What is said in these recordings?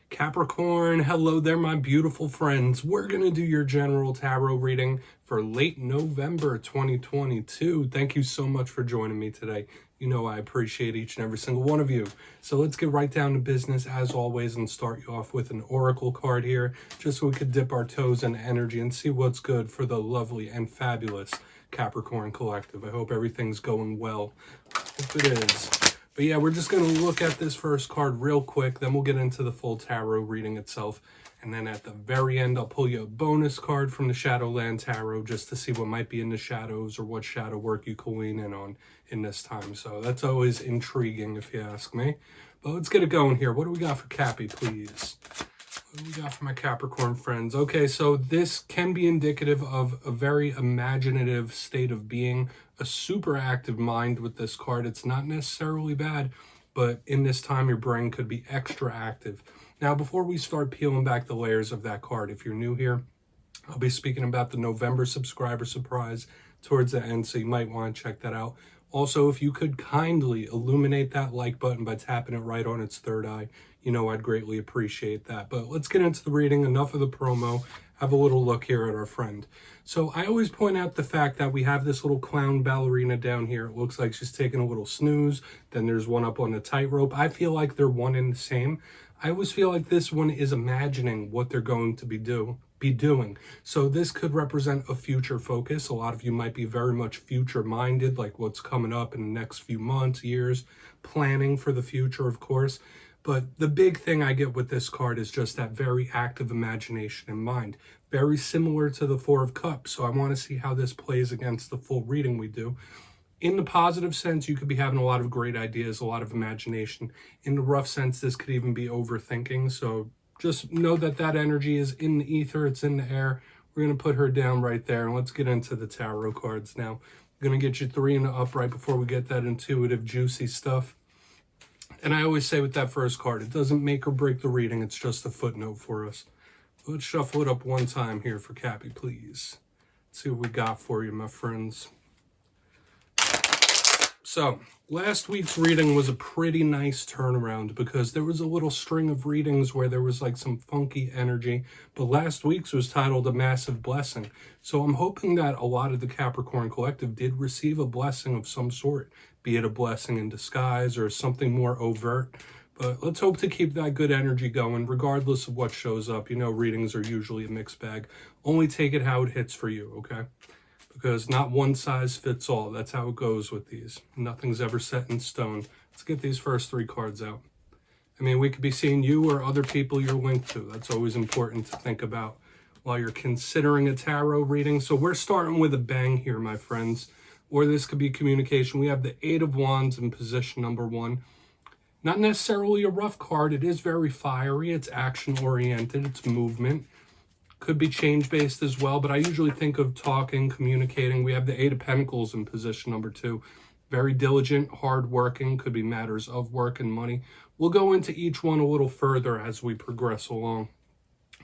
Capricorn, hello there, my beautiful friends. We're going to do your general tarot reading for late November 2022. Thank you so much for joining me today. You know I appreciate each and every single one of you. So let's get right down to business as always and start you off with an oracle card here, just so we could dip our toes in energy and see what's good for the lovely and fabulous Capricorn collective. I hope everything's going well. Hope it is. But yeah, we're just going to look at this first card real quick, then we'll get into the full tarot reading itself. And then at the very end, I'll pull you a bonus card from the Shadowland Tarot just to see what might be in the shadows or what shadow work you can lean in on in this time. So that's always intriguing if you ask me. But let's get it going here. What do we got for Cappy, please? What do we got for my Capricorn friends? Okay, so this can be indicative of a very imaginative state of being, a super active mind with this card. It's not necessarily bad, but in this time, your brain could be extra active. Now, before we start peeling back the layers of that card, if you're new here, I'll be speaking about the November subscriber surprise towards the end, so you might want to check that out. Also, if you could kindly illuminate that like button by tapping it right on its third eye, you know I'd greatly appreciate that. But let's get into the reading. Enough of the promo. Have a little look here at our friend. So I always point out the fact that we have this little clown ballerina down here. It looks like she's taking a little snooze. Then there's one up on the tightrope. I feel like they're one and the same. I always feel like this one is imagining what they're going to be doing. So this could represent a future focus. A lot of you might be very much future minded, like what's coming up in the next few months, years, planning for the future, of course. But the big thing I get with this card is just that very active imagination in mind. Very similar to the Four of Cups. So I want to see how this plays against the full reading we do. In the positive sense, you could be having a lot of great ideas, a lot of imagination. In the rough sense, this could even be overthinking. So just know that that energy is in the ether. It's in the air. We're going to put her down right there. And let's get into the tarot cards now. I'm going to get you 3 in the upright before we get that intuitive, juicy stuff. And I always say with that first card, it doesn't make or break the reading. It's just a footnote for us. Let's shuffle it up one time here for Cappy, please. Let's see what we got for you, my friends. So, last week's reading was a pretty nice turnaround because there was a little string of readings where there was like some funky energy. But last week's was titled A Massive Blessing. So I'm hoping that a lot of the Capricorn collective did receive a blessing of some sort, be it a blessing in disguise or something more overt. But let's hope to keep that good energy going regardless of what shows up. You know, readings are usually a mixed bag. Only take it how it hits for you, okay? Because not one size fits all. That's how it goes with these. Nothing's ever set in stone. Let's get these first 3 cards out. I mean, we could be seeing you or other people you're linked to. That's always important to think about while you're considering a tarot reading. So we're starting with a bang here, my friends. Or this could be communication. We have the 8 of Wands in position number 1. Not necessarily a rough card. It is very fiery. It's action-oriented. It's movement. Could be change-based as well, but I usually think of talking, communicating. We have the 8 of Pentacles in position number 2. Very diligent, hard-working. Could be matters of work and money. We'll go into each one a little further as we progress along.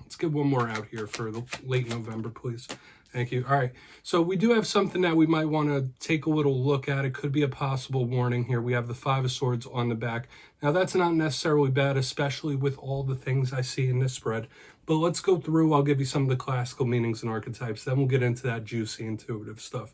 Let's get one more out here for the late November, please. Thank you. All right. So we do have something that we might want to take a little look at. It could be a possible warning here. We have the 5 of Swords on the back. Now, that's not necessarily bad, especially with all the things I see in this spread. But let's go through. I'll give you some of the classical meanings and archetypes. Then we'll get into that juicy, intuitive stuff.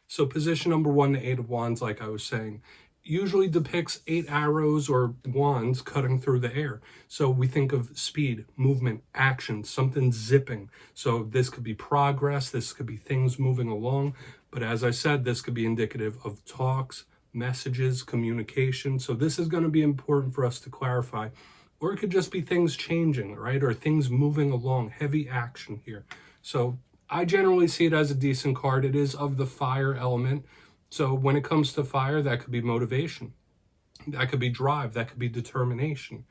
So position number 1, the 8 of Wands, like I was saying, usually depicts 8 arrows or wands cutting through the air. So we think of speed, movement, action, something zipping. So this could be progress. This could be things moving along. But as I said, this could be indicative of talks, messages, communication. So this is going to be important for us to clarify. Or it could just be things changing, right? Or things moving along, heavy action here. So I generally see it as a decent card. It is of the fire element. So when it comes to fire, that could be motivation. That could be drive. That could be determination.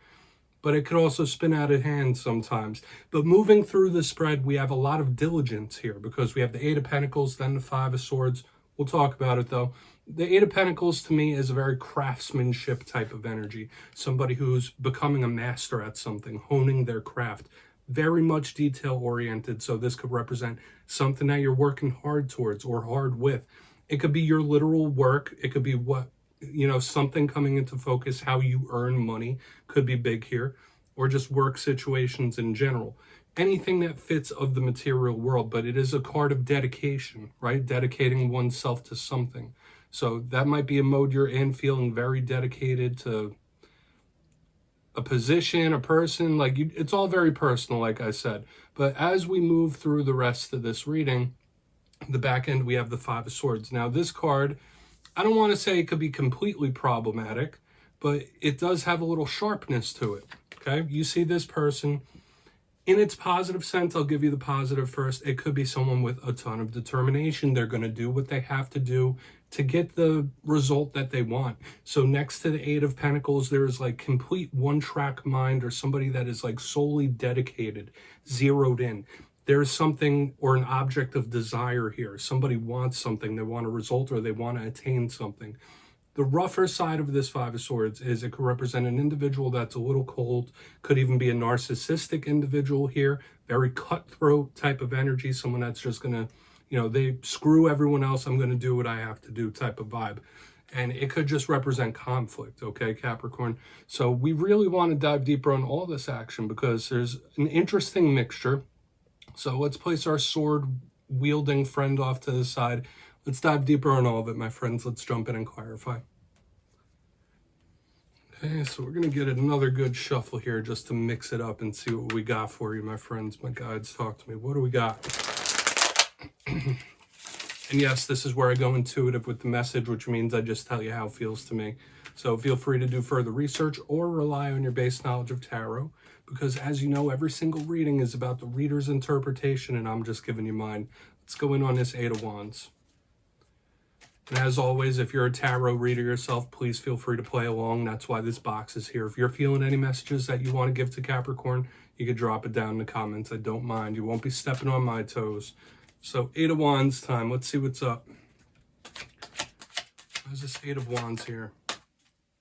But it could also spin out of hand sometimes. But moving through the spread, we have a lot of diligence here because we have the 8 of Pentacles, then the 5 of Swords. We'll talk about it though. The 8 of Pentacles to me is a very craftsmanship type of energy. Somebody who's becoming a master at something, honing their craft. Very much detail oriented. So this could represent something that you're working hard towards or hard with. It could be your literal work. It could be something coming into focus, how you earn money could be big here. or just work situations in general. Anything that fits of the material world, but it is a card of dedication, right? Dedicating oneself to something. So that might be a mode you're in, feeling very dedicated to a position, a person, like you, it's all very personal, like I said. But as we move through the rest of this reading, the back end, we have the Five of Swords. Now, this card, I don't want to say it could be completely problematic, but it does have a little sharpness to it, okay? You see this person, in its positive sense, I'll give you the positive first. It could be someone with a ton of determination. They're going to do what they have to do to get the result that they want. So next to the Eight of Pentacles, there is like complete one-track mind, or somebody that is like solely dedicated, zeroed in. There's something or an object of desire here. Somebody wants something, they want a result, or they want to attain something. The rougher side of this Five of Swords is it could represent an individual that's a little cold, could even be a narcissistic individual here, very cutthroat type of energy, someone that's just going to, you know, they screw everyone else, I'm going to do what I have to do type of vibe. And it could just represent conflict, okay, Capricorn? So we really want to dive deeper on all this action because there's an interesting mixture. So let's place our sword-wielding friend off to the side. Let's dive deeper on all of it, my friends. Let's jump in and clarify. Okay, so we're going to get another good shuffle here just to mix it up and see what we got for you, my friends. My guides, talk to me. What do we got? And yes, this is where I go intuitive with the message, which means I just tell you how it feels to me. So feel free to do further research or rely on your base knowledge of tarot, because as you know, every single reading is about the reader's interpretation, and I'm just giving you mine. Let's go in on this Eight of Wands. And as always, if you're a tarot reader yourself, please feel free to play along. That's why this box is here. If you're feeling any messages that you want to give to Capricorn, you can drop it down in the comments. I don't mind. You won't be stepping on my toes. So Eight of Wands time. Let's see what's up. Where's this Eight of Wands here?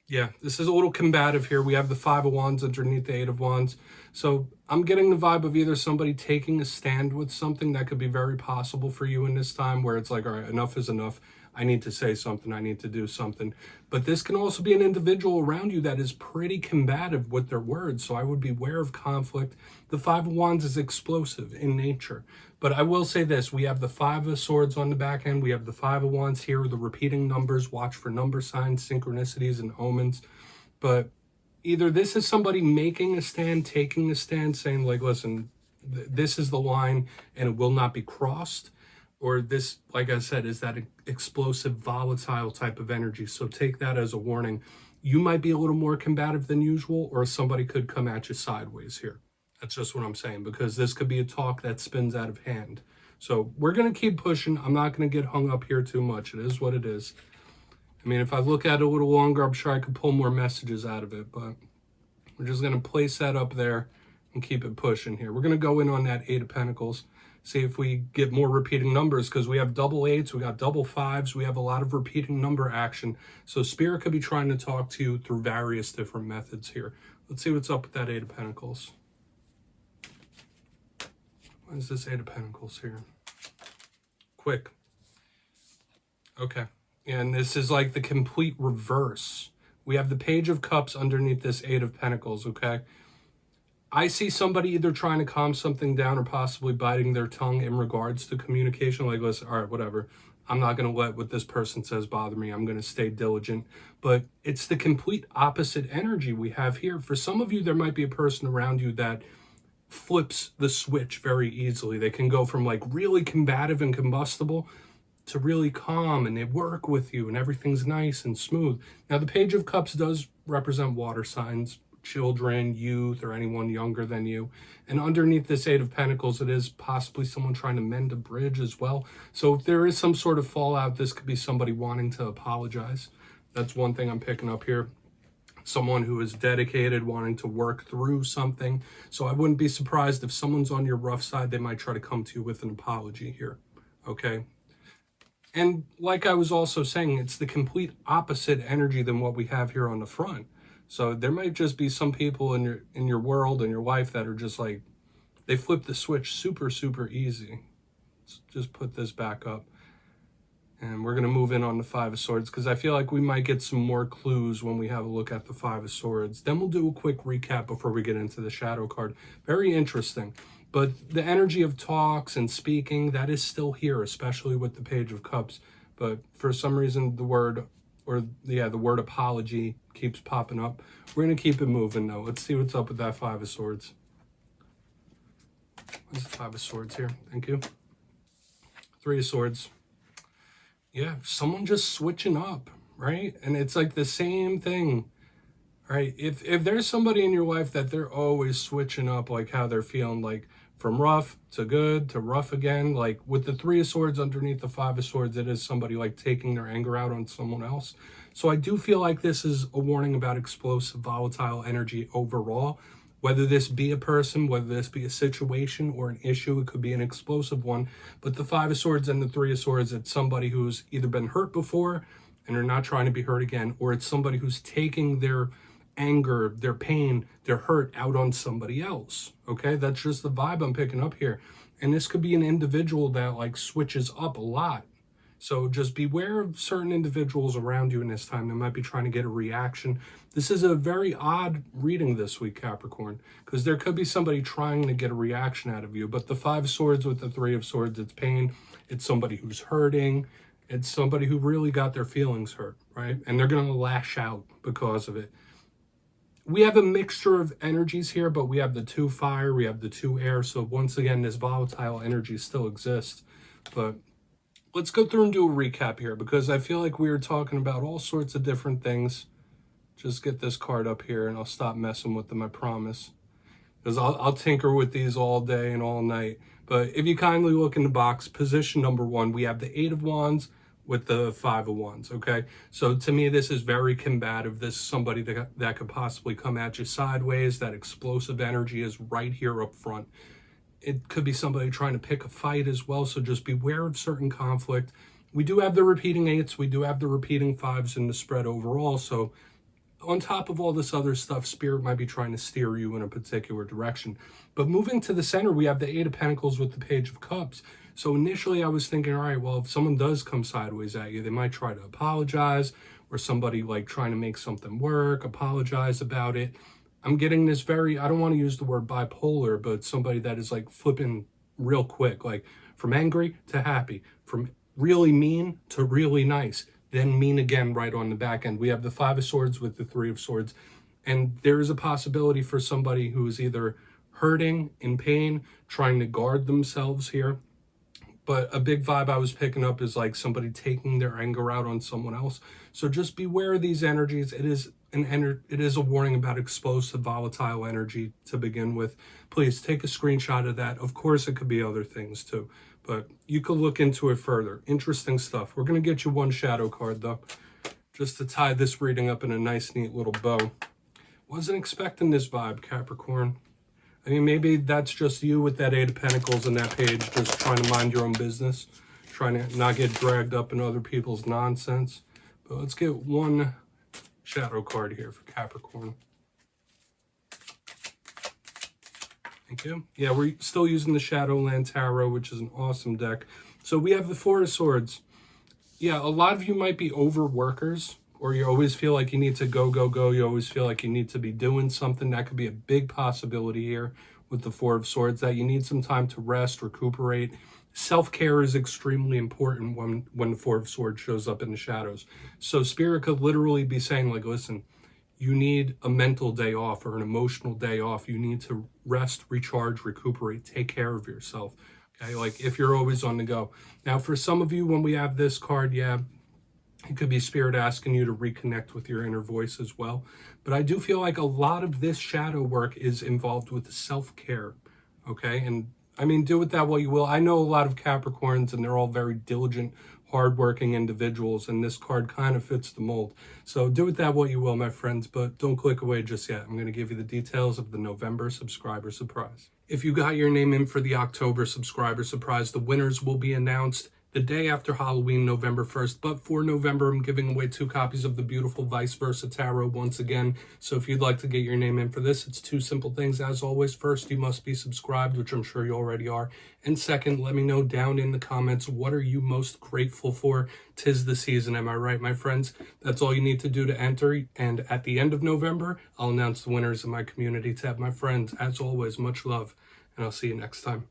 Yeah, this is a little combative here. We have the Five of Wands underneath the Eight of Wands. So I'm getting the vibe of either somebody taking a stand with something that could be very possible for you in this time, where it's like, all right, enough is enough. I need to say something. I need to do something. But this can also be an individual around you that is pretty combative with their words. So I would be aware of conflict. The Five of Wands is explosive in nature. But I will say this. We have the Five of Swords on the back end. We have the Five of Wands here, the repeating numbers. Watch for number signs, synchronicities, and omens. But either this is somebody making a stand, taking a stand, saying like, listen, this is the line and it will not be crossed. Or this, like I said, is that explosive, volatile type of energy. So take that as a warning. You might be a little more combative than usual, or somebody could come at you sideways here. That's just what I'm saying, because this could be a talk that spins out of hand. So we're going to keep pushing. I'm not going to get hung up here too much. It is what it is. I mean, if I look at it a little longer, I'm sure I could pull more messages out of it. But we're just going to place that up there and keep it pushing here. We're going to go in on that Eight of Pentacles. See if we get more repeating numbers, because we have double eights, we got double fives, we have a lot of repeating number action. So Spirit could be trying to talk to you through various different methods here. Let's see what's up with that Eight of Pentacles. What is this Eight of Pentacles here? Quick. Okay. And this is like the complete reverse. We have the Page of Cups underneath this Eight of Pentacles, okay? I see somebody either trying to calm something down or possibly biting their tongue in regards to communication. Like, listen, all right, whatever. I'm not going to let what this person says bother me. I'm going to stay diligent. But it's the complete opposite energy we have here. For some of you, there might be a person around you that flips the switch very easily. They can go from like really combative and combustible to really calm, and they work with you and everything's nice and smooth. Now, the Page of Cups does represent water signs, children, youth, or anyone younger than you. And underneath this Eight of Pentacles, it is possibly someone trying to mend a bridge as well. So if there is some sort of fallout, this could be somebody wanting to apologize. That's one thing I'm picking up here. Someone who is dedicated, wanting to work through something. So I wouldn't be surprised if someone's on your rough side, they might try to come to you with an apology here. Okay? And like I was also saying, it's the complete opposite energy than what we have here on the front. So there might just be some people in your world and your life that are just like, they flip the switch super, super easy. Let's just put this back up. And we're going to move in on the Five of Swords because I feel like we might get some more clues when we have a look at the Five of Swords. Then we'll do a quick recap before we get into the Shadow card. Very interesting. But the energy of talks and speaking, that is still here, especially with the Page of Cups. But for some reason, the word apology keeps popping up. We're going to keep it moving, though. Let's see what's up with that Five of Swords. What's the Five of Swords here? Thank you. Three of Swords. Yeah, someone just switching up, right? And it's like the same thing, right? If there's somebody in your life that they're always switching up, like how they're feeling, like from rough to good to rough again, like with the Three of Swords underneath the Five of Swords, it is somebody like taking their anger out on someone else. So I do feel like this is a warning about explosive, volatile energy overall. Whether this be a person, whether this be a situation or an issue, it could be an explosive one. But the Five of Swords and the Three of Swords, it's somebody who's either been hurt before and are not trying to be hurt again, or it's somebody who's taking their anger, their pain, their hurt out on somebody else. Okay, that's just the vibe I'm picking up here. And this could be an individual that like switches up a lot. So just beware of certain individuals around you in this time. They might be trying to get a reaction. This is a very odd reading this week, Capricorn, because there could be somebody trying to get a reaction out of you. But the Five of Swords with the Three of Swords, it's pain. It's somebody who's hurting. It's somebody who really got their feelings hurt, right? And they're going to lash out because of it. We have a mixture of energies here, but we have the two fire, we have the two air. So once again, this volatile energy still exists. But let's go through and do a recap here because I feel like we were talking about all sorts of different things. Just get this card up here and I'll stop messing with them, I promise. Because I'll tinker with these all day and all night. But if you kindly look in the box, position number 1, we have the Eight of Wands with the Five of Wands, okay? So to me, this is very combative. This is somebody that could possibly come at you sideways. That explosive energy is right here up front. It could be somebody trying to pick a fight as well, so just beware of certain conflict. We do have the repeating 8s, we do have the repeating 5s in the spread overall, so on top of all this other stuff, Spirit might be trying to steer you in a particular direction. But moving to the center, we have the Eight of Pentacles with the Page of Cups. So initially I was thinking, all right, well, if someone does come sideways at you, they might try to apologize, or somebody like trying to make something work, apologize about it. I'm getting this very, I don't want to use the word bipolar, but somebody that is like flipping real quick, like from angry to happy, from really mean to really nice, then mean again right on the back end. We have the Five of Swords with the Three of Swords. And there is a possibility for somebody who is either hurting, in pain, trying to guard themselves here. But a big vibe I was picking up is like somebody taking their anger out on someone else. So just beware of these energies. It is a warning about explosive, volatile energy to begin with. Please take a screenshot of that. Of course, it could be other things too, but you could look into it further. Interesting stuff. We're going to get you one shadow card though, just to tie this reading up in a nice, neat little bow. Wasn't expecting this vibe, Capricorn. I mean, maybe that's just you with that Eight of Pentacles in that page, just trying to mind your own business, trying to not get dragged up in other people's nonsense. But let's get one shadow card here for Capricorn. Thank you. Yeah, we're still using the Shadowland Tarot, which is an awesome deck. So we have the Four of Swords. Yeah, a lot of you might be overworkers, or you always feel like you need to go, go, go. You always feel like you need to be doing something. That could be a big possibility here with the Four of Swords, that you need some time to rest, recuperate. Self-care is extremely important when the Four of Swords shows up in the shadows. So Spirit could literally be saying, like, listen, you need a mental day off or an emotional day off. You need to rest, recharge, recuperate, take care of yourself. Okay, like if you're always on the go. Now, for some of you, when we have this card, yeah, it could be Spirit asking you to reconnect with your inner voice as well. But I do feel like a lot of this shadow work is involved with self-care, okay? And I mean, do with that what you will. I know a lot of Capricorns, and they're all very diligent, hardworking individuals, and this card kind of fits the mold. So do with that what you will, my friends, but don't click away just yet. I'm going to give you the details of the November subscriber surprise. If you got your name in for the October subscriber surprise, the winners will be announced the day after Halloween, November 1st. But for November, I'm giving away 2 copies of the beautiful Vice Versa Tarot once again. So if you'd like to get your name in for this, it's 2 simple things. As always, first, you must be subscribed, which I'm sure you already are. And second, let me know down in the comments, what are you most grateful for? 'Tis the season, am I right, my friends? That's all you need to do to enter. And at the end of November, I'll announce the winners of my community tab. My friends, as always, much love, and I'll see you next time.